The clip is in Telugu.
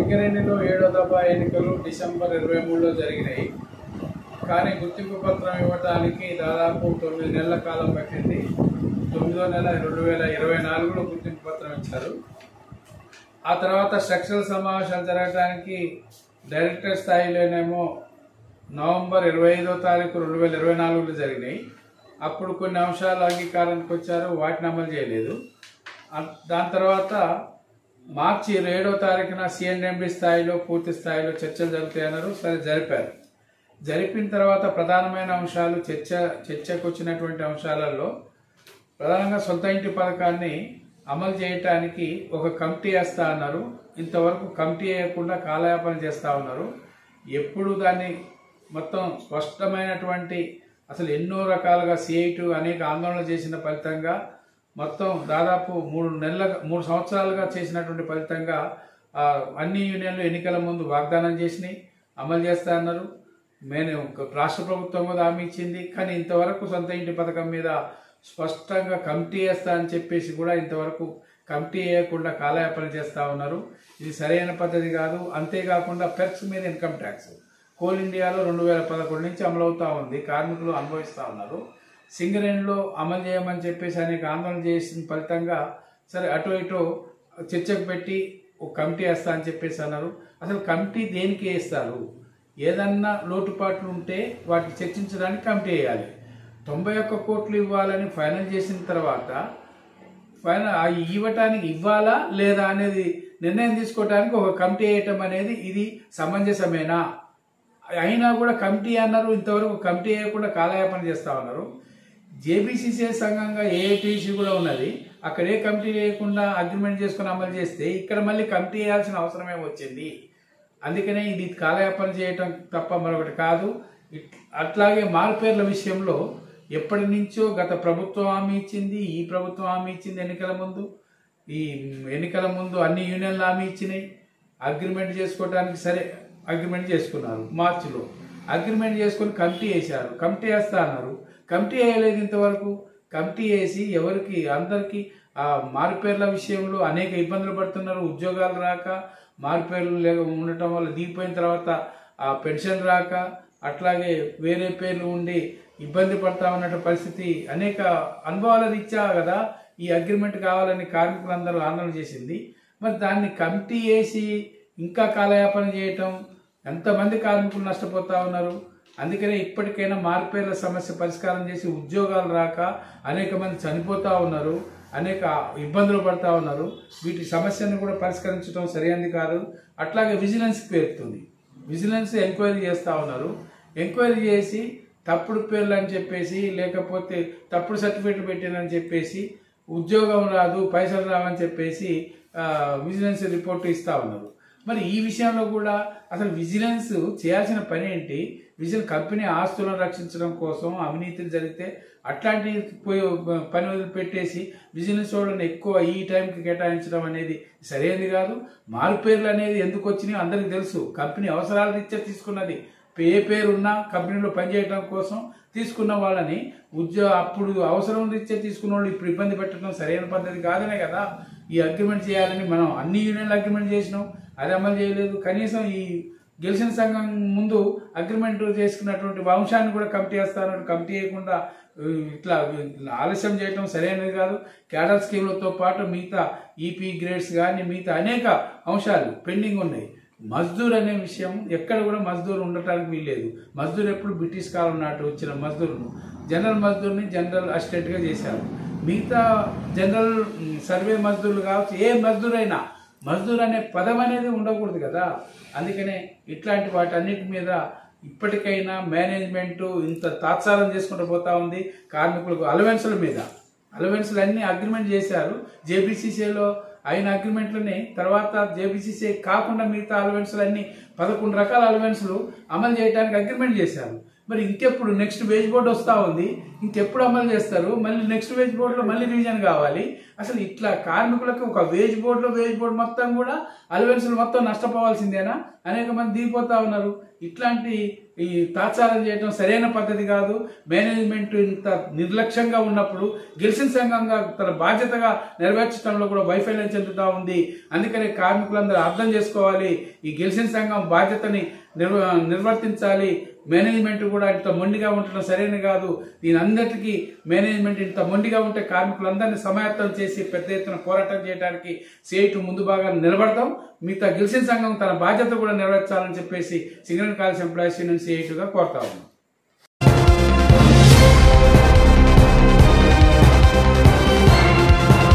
సింగరేణిలో 7వ దఫా ఎన్నికలు డిసెంబర్ 23లో జరిగినాయి. కానీ గుర్తింపు పత్రం ఇవ్వడానికి దాదాపు 9 నెలల కాలం పట్టింది. 9వ నెల 2024లో గుర్తింపు పత్రం ఇచ్చారు. ఆ తర్వాత స్ట్రక్చరల్ సమావేశాలు జరగడానికి డైరెక్టర్ స్థాయిలోనేమో నవంబర్ 25వ తారీఖు 2024లో జరిగినాయి. అప్పుడు కొన్ని అంశాలు అంగీకారానికి వచ్చారు, వాటిని అమలు చేయలేదు. దాని తర్వాత మార్చి 27వ తారీఖున సిఎన్ఎండి స్థాయిలో పూర్తి స్థాయిలో చర్చలు జరుగుతాయన్నారు. సరే, జరిపారు. జరిపిన తర్వాత ప్రధానమైన అంశాలు చర్చకు వచ్చినటువంటి అంశాలలో ప్రధానంగా సొంత ఇంటి పథకాన్ని అమలు చేయటానికి ఒక కమిటీ వేస్తా అన్నారు. ఇంతవరకు కమిటీ వేయకుండా కాలయాపన చేస్తూ ఉన్నారు. ఎప్పుడు దాన్ని మొత్తం స్పష్టమైనటువంటి అసలు ఎన్నో రకాలుగా సిఐటు అనేక ఆందోళన చేసిన ఫలితంగా మొత్తం దాదాపు 3 సంవత్సరాలుగా చేసినటువంటి ఫలితంగా అన్ని యూనియన్లు ఎన్నికల ముందు వాగ్దానం చేసినాయి, అమలు చేస్తా అన్నారు. రాష్ట్ర ప్రభుత్వం కూడా హామీ ఇచ్చింది. కానీ ఇంతవరకు సొంత ఇంటి పథకం మీద స్పష్టంగా కమిటీ వేస్తా అని చెప్పేసి కూడా ఇంతవరకు కమిటీ వేయకుండా కాలయాపన చేస్తూ ఉన్నారు. ఇది సరైన పద్ధతి కాదు. అంతేకాకుండా పెర్క్స్ మీద ఇన్కమ్ ట్యాక్స్ కోల్ ఇండియాలో 2011 నుంచి అమలవుతూ ఉంది. కార్మికులు అనుభవిస్తూ ఉన్నారు. సింగరేణిలో అమలు చేయమని చెప్పేసి అనేక ఆందోళన చేసిన ఫలితంగా సరే అటు ఇటు చర్చకు పెట్టి ఒక కమిటీ వేస్తా అని చెప్పేసి అన్నారు. అసలు కమిటీ దేనికి వేస్తారు? ఏదన్నా లోటుపాట్లు ఉంటే వాటిని చర్చించడానికి కమిటీ వేయాలి. 91 కోట్లు ఇవ్వాలని ఫైనల్ చేసిన తర్వాత ఇవ్వటానికి ఇవ్వాలా లేదా అనేది నిర్ణయం తీసుకోవడానికి ఒక కమిటీ వేయటం అనేది ఇది సమంజసమేనా? అయినా కూడా కమిటీ అన్నారు. ఇంతవరకు కమిటీ వేయకుండా కాలయాపన చేస్తూ ఉన్నారు. జేబీసీసీఐ సంఘంగా ఏఐటీసీ కూడా ఉన్నది. అక్కడ ఏ కమిటీ లేకుండా అగ్రిమెంట్ చేసుకుని అమలు చేస్తే ఇక్కడ మళ్ళీ కమిటీ వేయాల్సిన అవసరమే వచ్చింది. అందుకనే ఇది కాలయాపన చేయటం తప్ప మరొకటి కాదు. అట్లాగే మారుపేర్ల విషయంలో ఎప్పటి నుంచో గత ప్రభుత్వం హామీ ఇచ్చింది, ఈ ప్రభుత్వం హామీ ఇచ్చింది. ఎన్నికల ముందు అన్ని యూనియన్లు హామీ ఇచ్చినాయి. అగ్రిమెంట్ చేసుకోవడానికి సరే అగ్రిమెంట్ చేసుకున్నారు. మార్చిలో అగ్రిమెంట్ చేసుకుని కమిటీ వేశారు. కమిటీ వేస్తా అన్నారు. కమిటీ వేయలేదు. ఇంతవరకు కమిటీ వేసి అందరికీ మారుపేర్ల విషయంలో అనేక ఇబ్బందులు పడుతున్నారు. ఉద్యోగాలు రాక, మారుపేర్లు ఉండటం వల్ల దిగిపోయిన తర్వాత పెన్షన్ రాక, అట్లాగే వేరే పేర్లు ఉండి ఇబ్బంది పడతా ఉన్నట్టు పరిస్థితి అనేక అనుభవాల రీత్యా కదా ఈ అగ్రిమెంట్ కావాలని కార్మికులందరూ ఆందోళన చేసింది. మరి దాన్ని కమిటీ వేసి ఇంకా కాలయాపన చేయటం, ఎంతమంది కార్మికులు నష్టపోతా ఉన్నారు. అందుకనే ఇప్పటికైనా మారుపేర్ల సమస్య పరిష్కారం చేసి ఉద్యోగాలు రాక అనేక మంది చనిపోతూ ఉన్నారు, అనేక ఇబ్బందులు పడతా ఉన్నారు. వీటి సమస్యను కూడా పరిష్కరించడం సరైనది కాదు. అట్లాగే విజిలెన్స్ పేరుతుంది. విజిలెన్స్ ఎంక్వైరీ చేస్తూ ఉన్నారు. ఎంక్వైరీ చేసి తప్పుడు పేర్లు అని చెప్పేసి, లేకపోతే తప్పుడు సర్టిఫికేట్లు పెట్టానని చెప్పేసి, ఉద్యోగం రాదు, పైసలు రావని చెప్పేసి విజిలెన్స్ రిపోర్ట్ ఇస్తూ ఉన్నారు. మరి ఈ విషయంలో కూడా అసలు విజిలెన్స్ చేయాల్సిన పని ఏంటి? కంపెనీ ఆస్తులను రక్షించడం కోసం అవినీతిలు జరిగితే అట్లాంటి పని వదిలిపెట్టేసి విజిలెన్స్ వాళ్ళని ఎక్కువ ఈ టైంకి కేటాయించడం అనేది సరైనది కాదు. మారుపేర్లు అనేది ఎందుకు వచ్చినాయో అందరికీ తెలుసు. కంపెనీ అవసరాల రీత్యా తీసుకున్నది. ఏ పేరున్నా కంపెనీలో పనిచేయడం కోసం తీసుకున్న వాళ్ళని అప్పుడు అవసరం రీత్యా తీసుకున్న వాళ్ళు ఇప్పుడు ఇబ్బంది పెట్టడం సరైన పద్ధతి కాదనే కదా ఈ అగ్రిమెంట్ చేయాలని మనం అన్ని యూనియన్లు అగ్రిమెంట్ చేసినాం. అది అమలు చేయలేదు. కనీసం ఈ గెలిచిన సంఘం ముందు అగ్రిమెంట్ చేసుకున్నటువంటి అంశాన్ని కూడా కమిటీ వేస్తారు. కమిటీ వేయకుండా ఇట్లా ఆలస్యం చేయడం సరైనది కాదు. క్యాడర్ స్కీమ్లతో పాటు మిగతా ఈపీ గ్రేడ్స్ కానీ మిగతా అనేక అంశాలు పెండింగ్ ఉన్నాయి. మజ్దూర్ అనే విషయం ఎక్కడ కూడా మజ్దూర్ ఉండటానికి వీల్లేదు. మజ్దూర్ ఎప్పుడు బ్రిటిష్ కాలం నాటి వచ్చిన మజ్దూర్ను జనరల్ మజ్దూర్ని జనరల్ అసిస్టెంట్గా చేశారు. మిగతా జనరల్ సర్వే మజ్దూర్లు కావచ్చు, ఏ మజ్దూర్ అయినా మజ్దూర్ అనే పదం అనేది ఉండకూడదు కదా. అందుకనే ఇట్లాంటి వాటన్నిటి మీద ఇప్పటికైనా మేనేజ్మెంట్ ఇంత తాత్సారం చేసుకుంటూ పోతా ఉంది. కార్మికులకు అలవెన్సుల మీద అలవెన్సులు అన్ని అగ్రిమెంట్ చేశారు. జేబీసీసీలో అయిన అగ్రిమెంట్లని తర్వాత జేబీసీసీ కాకుండా మిగతా అలవెన్సులు అన్ని 11 రకాల అలవెన్సులు అమలు చేయడానికి అగ్రిమెంట్ చేశారు. మరి ఇంకెప్పుడు నెక్స్ట్ వేజ్ బోర్డు వస్తూ ఉంది, ఇంకెప్పుడు అమలు చేస్తారు? మళ్ళీ నెక్స్ట్ వేజ్ బోర్డులో మళ్ళీ రివిజన్ కావాలి. అసలు ఇట్లా కార్మికులకు ఒక వేజ్ బోర్డు మొత్తం కూడా అలవెన్సులు మొత్తం నష్టపోవాల్సిందేనా? అనేక మంది దిగిపోతా ఉన్నారు. ఇట్లాంటి ఈ తాత్సారం చేయడం సరైన పద్ధతి కాదు. మేనేజ్మెంట్ ఇంత నిర్లక్ష్యంగా ఉన్నప్పుడు గెలిచిన సంఘంగా తన బాధ్యతగా నెరవేర్చడంలో కూడా వైఫల్యం చెందుతూ ఉంది. అందుకని కార్మికులందరూ అర్థం చేసుకోవాలి, ఈ గెలిచిన సంఘం బాధ్యతని నిర్వర్తించాలి. మేనేజ్మెంట్ కూడా ఇంత మొండిగా ఉండటం సరైన కాదు. దీని అందరికీ మేనేజ్మెంట్ ఇంత మొండిగా ఉంటే కార్మికులందరినీ సమాయత్తం చేసి పెద్ద ఎత్తున పోరాటం చేయడానికి సిఐటి ముందు భాగాన్ని నిలబడతాం. మిగతా గెలిచిన సంఘం తన బాధ్యత కూడా నెరవేర్చాలని చెప్పేసి సింగరేణి కాలేజ్ ఎంప్లాయీస్ యూనియన్ సిఐటిగా కోరుతా ఉన్నాం.